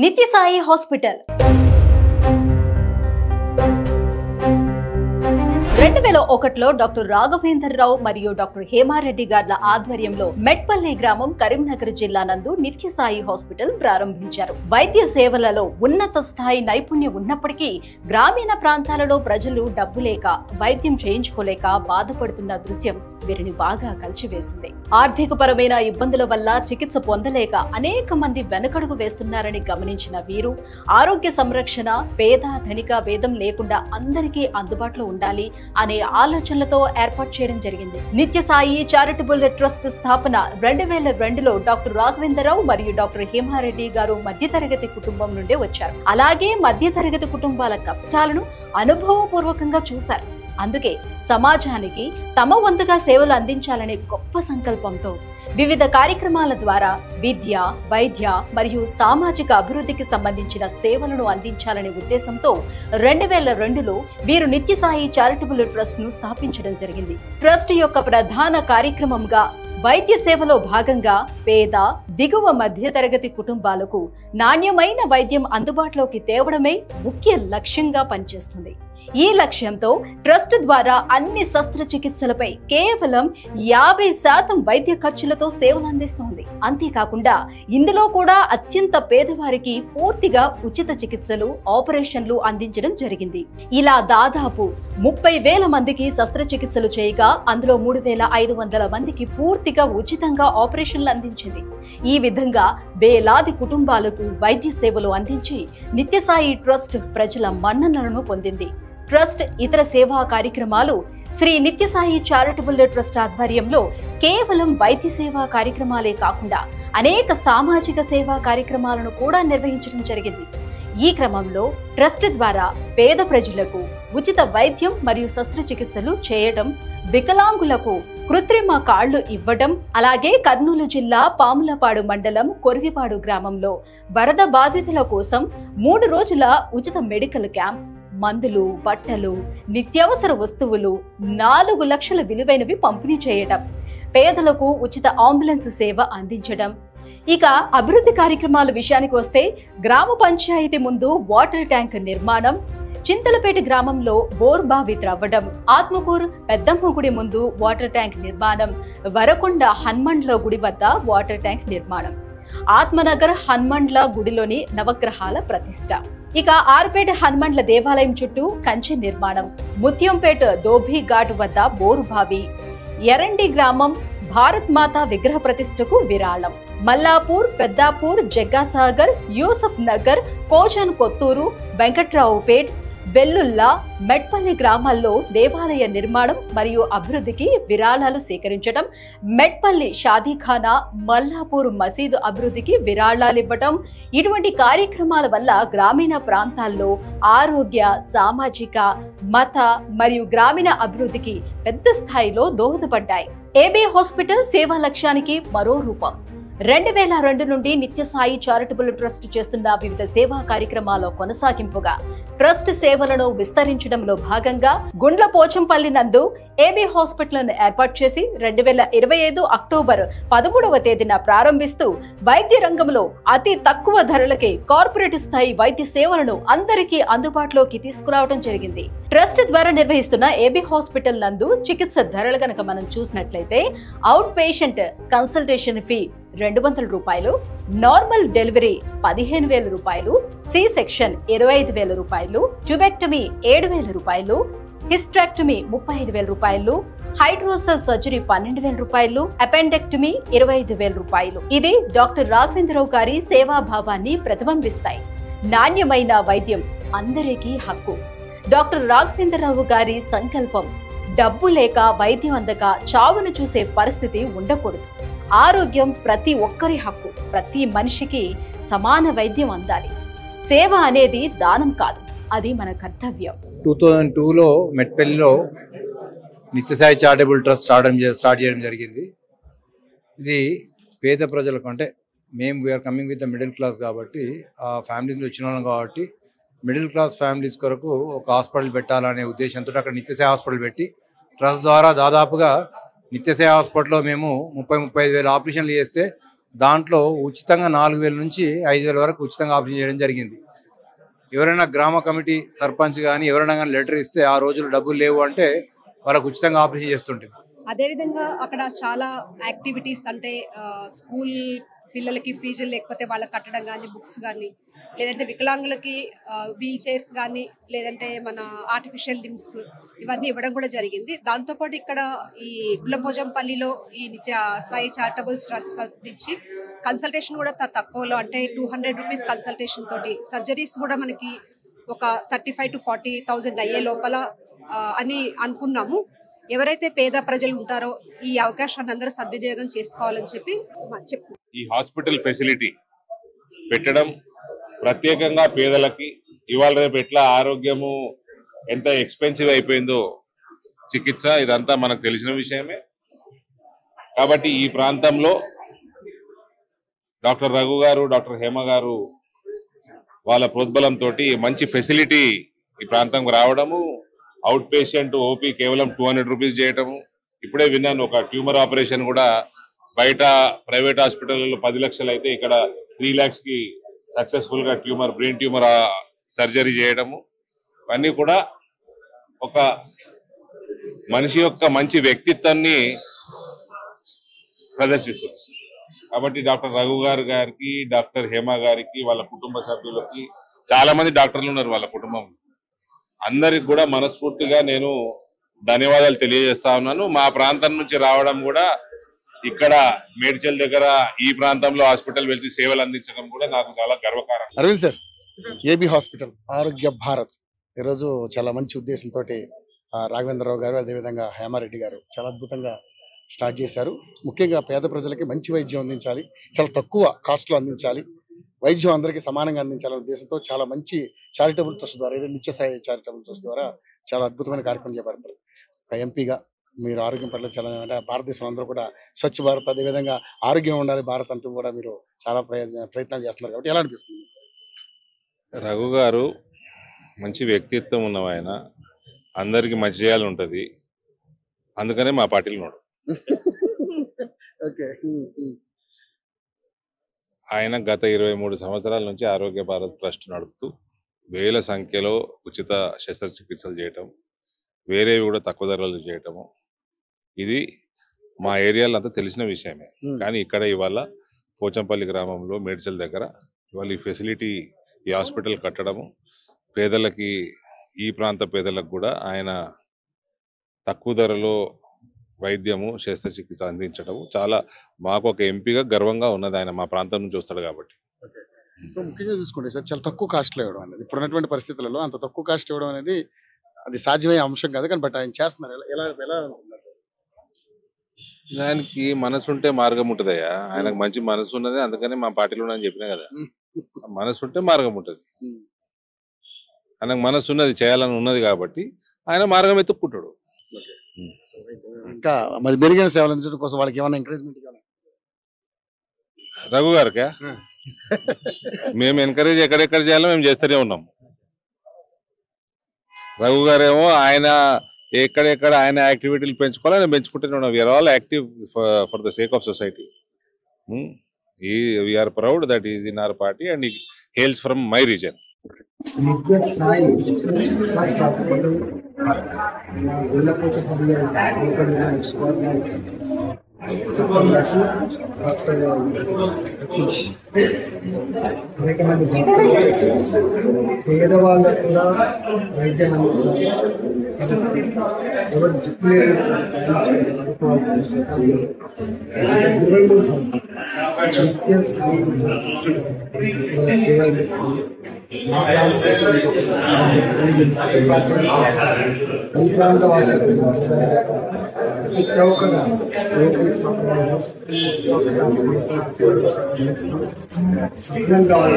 నిత్య Sai hospital 2001లో doctor Raghavendra Rao మరియు doctor Hema Reddy గార్ల ఆధ్వర్యంలో మెట్పల్లి గ్రామం కరీంనగర్ జిల్లా నందు నిత్య సాయి హాస్పిటల్ ప్రారంభించారు. వైద్య సేవలలో ఉన్నత స్థాయి నైపుణ్యం ఉన్నప్పటికీ గ్రామీణ ప్రాంతాలలో ప్రజలు డబ్బు లేక వైద్యం చేయించుకోలేక బాధపడుతున్న దృశ్యం వీరిని బాగా కలిచివేసింది. ఆర్థిక పరమైన ఇబ్బందుల వల్ల చికిత్స పొందలేక అనేక మంది వెనకడుగు వేస్తున్నారని గమనించిన వీరు ఆరోగ్య సంరక్షణ పేద ధనిక భేదం లేకుండా అందరికీ అందుబాటులో ఉండాలి అనే ఆలోచనలతో ఏర్పాటు చేయడం జరిగింది. నిత్య సాయి చారిటబుల్ ట్రస్ట్ స్థాపన 2002లో డాక్టర్ రాఘవేంద్రరావు మరియు డాక్టర్ హేమారెడ్డి గారు మధ్యతరగతి కుటుంబం నుండి వచ్చారు. అలాగే మధ్యతరగతి కుటుంబాల కష్టాలను అనుభవపూర్వకంగా చూశారు. అందుకే సమాజానికి తమ వంతుగా సేవలు అందించాలనే గొప్ప సంకల్పంతో వివిధ కార్యక్రమాల ద్వారా విద్య, వైద్య మరియు సామాజిక అభివృద్ధికి సంబంధించిన సేవలను అందించాలనే ఉద్దేశంతో 2002లో వీరు నిత్య సాయి చారిటబుల్ ట్రస్ట్ ను స్థాపించడం జరిగింది. ట్రస్ట్ యొక్క ప్రధాన కార్యక్రమంగా వైద్య సేవలో భాగంగా పేద, దిగువ మధ్యతరగతి కుటుంబాలకు నాణ్యమైన వైద్యం అందుబాటులోకి తేవడమే ముఖ్య లక్ష్యంగా పనిచేస్తుంది. ఈ లక్ష్యంతో ట్రస్ట్ ద్వారా అన్ని శస్త్రచికిత్సలపై కేవలం 50% వైద్య ఖర్చులతో సేవలు అందిస్తోంది. అంతేకాకుండా ఇందులో కూడా అత్యంత పేదవారికి పూర్తిగా ఉచిత చికిత్సలు, ఆపరేషన్లు అందించడం జరిగింది. ఇలా దాదాపు 30,000 మందికి శస్త్రచికిత్సలు చేయగా అందులో 3,500 మందికి పూర్తిగా ఉచితంగా ఆపరేషన్లు అందించింది. ఈ విధంగా వేలాది కుటుంబాలకు వైద్య సేవలు అందించి నిత్యసాయి ట్రస్ట్ ప్రజల మన్ననలను పొందింది. ట్రస్ట్ ఇతర సేవా కార్యక్రమాలు శ్రీ నిత్యసాయి చారిటబుల్ ట్రస్ట్ ఆధ్వర్యంలో కేవలం వైద్య సేవా కార్యక్రమాలే కాకుండా అనేక సామాజిక సేవా కార్యక్రమాలను కూడా నిర్వహించడం జరిగింది. ఈ క్రమంలో ట్రస్ట్ ద్వారా పేద ప్రజలకు ఉచిత వైద్యం మరియు శస్త్రచికిత్సలు చేయడం, వికలాంగులకు కృత్రిమ కాళ్లు ఇవ్వడం, అలాగే కర్నూలు జిల్లా పాములపాడు మండలం కొరివిపాడు గ్రామంలో వరద బాధితుల కోసం 3 రోజుల ఉచిత మెడికల్ క్యాంప్, మందులు, బట్టలు, నిత్యావసర వస్తువులు 4 లక్షల విలువైనవి పంపిణీ చేయడం, పేదలకు ఉచిత అంబులెన్స్ సేవ అందించడం. ఇక అభివృద్ధి కార్యక్రమాల విషయానికి వస్తే గ్రామ పంచాయతీ ముందు వాటర్ ట్యాంక్ నిర్మాణం, చింతలపేట గ్రామంలో బోర్ బావి త్రవ్వడం, ఆత్మకూరు పెద్దమ్మ గుడి ముందు వాటర్ ట్యాంక్ నిర్మాణం, వరకొండ హనుమండ్ల గుడి వద్ద వాటర్ ట్యాంక్ నిర్మాణం, ఆత్మనగర్ హనుమండ్ల గుడిలోని నవగ్రహాల ప్రతిష్ట, ఇక ఆర్పేట హనుమండ్ల దేవాలయం చుట్టూ కంచె నిర్మాణం, ముత్యంపేట దోభి ఘాట్ వద్ద బోరు బావి, ఎరండి గ్రామం భారత్ మాతా విగ్రహ ప్రతిష్టకు విరాళం, మల్లాపూర్, పెద్దాపూర్, జగ్గాసాగర్, యూసఫ్ నగర్, కోజన్ కొత్తూరు, వెంకట్రావుపేట్, వెల్లుల్లా, మెట్పల్లి గ్రామాల్లో దేవాలయ నిర్మాణం మరియు అభివృద్ధికి విరాళాలు సేకరించడం, మెట్పల్లి షాదీఖానా, మల్లాపూర్ మసీదు అభివృద్ధికి విరాళాలు ఇవ్వడం, ఇటువంటి కార్యక్రమాల వల్ల గ్రామీణ ప్రాంతాల్లో ఆరోగ్య, సామాజిక, మత మరియు గ్రామీణ అభివృద్ధికి పెద్ద స్థాయిలో దోహదపడ్డాయి. ఏబీ హాస్పిటల్ సేవా లక్ష్యానికి మరో రూపం. 2002 నుండి నిత్య సాయి చారిటబుల్ ట్రస్ట్ చేస్తున్న వివిధ సేవా కార్యక్రమాల కొనసాగింపుగా ట్రస్ట్ సేవలను విస్తరించడంలో భాగంగా గుండ్ల పోచంపల్లి నందు ఏబీ హాస్పిటల్ ఏర్పాటు చేసి 2025 అక్టోబర్ 13వ తేదీన ప్రారంభిస్తూ వైద్య రంగంలో అతి తక్కువ ధరలకే కార్పొరేట్ స్థాయి వైద్య సేవలను అందరికీ అందుబాటులోకి తీసుకురావడం జరిగింది. ట్రస్ట్ ద్వారా నిర్వహిస్తున్న ఏబీ హాస్పిటల్ నందు చికిత్స ధరలు గనక మనం చూసినట్లయితే అవుట్ పేషెంట్ కన్సల్టేషన్ ఫీ 200 రూపాయలు, నార్మల్ డెలివరీ 15,000 రూపాయలు, సి సెక్షన్ 25,000 రూపాయలు, ట్యూబెక్టమీ 7,000 రూపాయలు, హిస్ట్రాక్టమీ 35,000 రూపాయలు, హైడ్రోసెల్ సర్జరీ 12,000 రూపాయలు, అపెండెక్టమీ 25,000 రూపాయలు. ఇది డాక్టర్ రాఘవేంద్రరావు గారి సేవాభావాన్ని ప్రతిబింబిస్తాయి. నాణ్యమైన వైద్యం అందరికీ హక్కు. డాక్టర్ రాఘవేంద్రరావు గారి సంకల్పం డబ్బు లేక వైద్యం అందక చావును చూసే పరిస్థితి ఉండకూడదు. ఆరోగ్యం ప్రతి ఒక్కరి హక్కు. ప్రతి మనిషికి సమాన వైద్యం అందాలి. సేవ అనేది దానం కాదు, అది మన కర్తవ్యం. 2002లో మెట్పల్లిలో నిత్యసాయి చారిటబుల్ ట్రస్ట్ స్టార్ట్ చేయడం జరిగింది. ఇది పేద ప్రజలకు, అంటే మేము we are coming with the middle class కాబట్టి, ఆ ఫ్యామిలీస్ వచ్చిన వాళ్ళం కాబట్టి మిడిల్ క్లాస్ ఫ్యామిలీస్ కొరకు ఒక హాస్పిటల్ పెట్టాలనే ఉద్దేశంతో అక్కడ నిత్యసాయి హాస్పిటల్ పెట్టి ట్రస్ట్ ద్వారా దాదాపుగా నిత్యసాయి హాస్పిటల్లో మేము 30-35 వేల ఆపరేషన్లు చేస్తే దాంట్లో ఉచితంగా 4,000 నుంచి 5,000 వరకు ఉచితంగా ఆపరేషన్ చేయడం జరిగింది. ఎవరైనా గ్రామ కమిటీ సర్పంచ్ కానీ ఎవరైనా కానీ లెటర్ ఇస్తే ఆ రోజులు డబ్బులు లేవు అంటే వాళ్ళకు ఉచితంగా ఆపరేషన్ చేస్తుంటే. అదేవిధంగా అక్కడ చాలా యాక్టివిటీస్ అంటే స్కూల్ పిల్లలకి ఫీజులు లేకపోతే వాళ్ళకి కట్టడం కానీ, బుక్స్ కానీ, లేదంటే వికలాంగులకి వీల్ చైర్స్ కానీ, లేదంటే మన ఆర్టిఫిషియల్ లిమ్స్ ఇవన్నీ ఇవ్వడం కూడా జరిగింది. దాంతోపాటు ఇక్కడ ఈ గుల్లపోజంపల్లిలో ఈ నిత్య సాయి చారిటబుల్ ట్రస్ట్ నుంచి కన్సల్టేషన్ కూడా తక్కువలో అంటే 200 రూపీస్ కన్సల్టేషన్ తోటి సర్జరీస్ కూడా మనకి ఒక 35,000 to 40,000 అయ్యే లోపల అని అనుకున్నాము. ఎవరైతే పేద ప్రజలు ఉంటారో ఈ అవకాశాన్ని అందరూ సద్వినియోగం చేసుకోవాలని చెప్పి చెప్తున్నాం. ఈ హాస్పిటల్ ఫెసిలిటీ పెట్టడం ప్రత్యేకంగా పేదలకి ఇవాళ రేపు ఎట్లా ఆరోగ్యము ఎంత ఎక్స్పెన్సివ్ అయిపోయిందో చికిత్స ఇదంతా మనకు తెలిసిన విషయమే. కాబట్టి ఈ ప్రాంతంలో డాక్టర్ రఘు గారు, డాక్టర్ హేమ గారు వాళ్ళ ప్రోద్బలంతో మంచి ఫెసిలిటీ ఈ ప్రాంతంకు రావడము, అవుట్ పేషెంట్ ఓపీ కేవలం 200 రూపీస్ చేయటము. ఇప్పుడే విన్నాను ఒక ట్యూమర్ ఆపరేషన్ కూడా బయట ప్రైవేట్ హాస్పిటల్లో 10 లక్షలు అయితే ఇక్కడ 3 lakhs కి సక్సెస్ఫుల్ గా బ్రెయిన్ ట్యూమర్ సర్జరీ చేయడము. ఇవన్నీ కూడా ఒక మనిషి యొక్క మంచి వ్యక్తిత్వాన్ని ప్రదర్శిస్తుంది. కాబట్టి డాక్టర్ రఘు గారికి, డాక్టర్ హేమ గారికి, వాళ్ళ కుటుంబ సభ్యులకి, చాలా మంది డాక్టర్లు ఉన్నారు వాళ్ళ కుటుంబంలో, అందరికి కూడా మనస్ఫూర్తిగా నేను ధన్యవాదాలు తెలియజేస్తా ఉన్నాను. మా ప్రాంతం నుంచి రావడం కూడా ఇక్కడ మేడ్చల్ దగ్గర ఈ ప్రాంతంలో హాస్పిటల్ వెలిసి సేవలు అందించడం కూడా నాకు చాలా గర్వకారణం. అరవింద్ సార్, ఏబీ హాస్పిటల్ ఆరోగ్య భారత్ ఈరోజు చాలా మంచి ఉద్దేశంతో రాఘవేంద్రరావు గారు అదేవిధంగా హేమారెడ్డి గారు చాలా అద్భుతంగా స్టార్ట్ చేశారు. ముఖ్యంగా పేద ప్రజలకి మంచి వైద్యం అందించాలి, చాలా తక్కువ కాస్ట్లో అందించాలి, వైద్యం అందరికీ సమానంగా అందించాలనే ఉద్దేశంతో చాలా మంచి చారిటబుల్ ట్రస్ట్ ద్వారా, ఏదైతే నిత్యసాయి చారిటబుల్ ట్రస్ట్ ద్వారా చాలా అద్భుతమైన కార్యక్రమం చేపడతారు. ఒక ఎంపీగా మీరు ఆరోగ్యం పట్ల చాలా అంటే భారతదేశం అందరూ కూడా స్వచ్ఛ భారత్ అదేవిధంగా ఆరోగ్యం ఉండాలి భారత్ అంటూ కూడా మీరు చాలా ప్రయత్నాలు చేస్తున్నారు. కాబట్టి ఎలా అనిపిస్తుంది? రఘు గారు మంచి వ్యక్తిత్వం ఉన్నవి, ఆయన అందరికి మంచి చేయాలని ఉంటుంది, అందుకనే మా పార్టీలో ఉన్నాడు. ఆయన గత 23 సంవత్సరాల నుంచి ఆరోగ్య భారత్ ట్రస్ట్ నడుపుతూ వేల సంఖ్యలో ఉచిత శస్త్రచికిత్సలు చేయటం, వేరేవి కూడా తక్కువ ధరలు చేయటము, ఇది మా ఏరియాలో అంతా తెలిసిన విషయమే. కానీ ఇక్కడ ఇవాళ పోచంపల్లి గ్రామంలో మేడ్చల్ దగ్గర ఇవాళ ఈ ఫెసిలిటీ, ఈ హాస్పిటల్ కట్టడము, పేదలకి, ఈ ప్రాంత పేదలకు కూడా ఆయన తక్కువ ధరలో వైద్యము, శస్త్రచికిత్స అందించడం చాలా మాకు ఒక ఎంపీగా గర్వంగా ఉన్నది. ఆయన మా ప్రాంతం నుంచి వస్తాడు కాబట్టి. సో ముఖ్యంగా చూసుకోండి సార్, చాలా తక్కువ కాస్ట్లో ఇవ్వడం అనేది ఇప్పుడున్నటువంటి పరిస్థితులలో అంత తక్కువ కాస్ట్ ఇవ్వడం అనేది అది సాధ్యమయ్యే అంశం కాదు. కానీ బట్ ఆయన చేస్తున్నారు. ఎలా ఎలా దానికి మనసు ఉంటే మార్గం ఉంటుందయ్యా. ఆయనకు మంచి మనసు ఉన్నది, అందుకని మా పార్టీలో అని చెప్పినా కదా, మనసు ఉంటే మార్గం ఉంటుంది. ఆయనకు మనసు ఉన్నది, చేయాలని ఉన్నది కాబట్టి ఆయన మార్గం ఎత్తుక్కుంటాడు. ఇంకా మరి మెరుగైన సేవలు అందించడం కోసం వాళ్ళకి ఏమైనా ఎంకరేజ్మెంట్ ఇవ్వాలి రఘు గారికా? మేము ఎంకరేజ్ ఎక్కడెక్కడ చేయాలో మేము చేస్తూనే ఉన్నాం. రఘు గారేమో ఆయన ఎక్కడెక్కడ ఆయన యాక్టివిటీలు పెంచుకోవాలి, ఆయన పెంచుకుంటూనే ఉన్నాం. We are all active for the sake of society. We are proud that is in our party and hails from my region. పేదవాళ్ళకు కూడా వైద్యం అందించాలి. ఎవరు ప్రాంత వాసులు చౌకగా సిగ్నల్ కావాలి.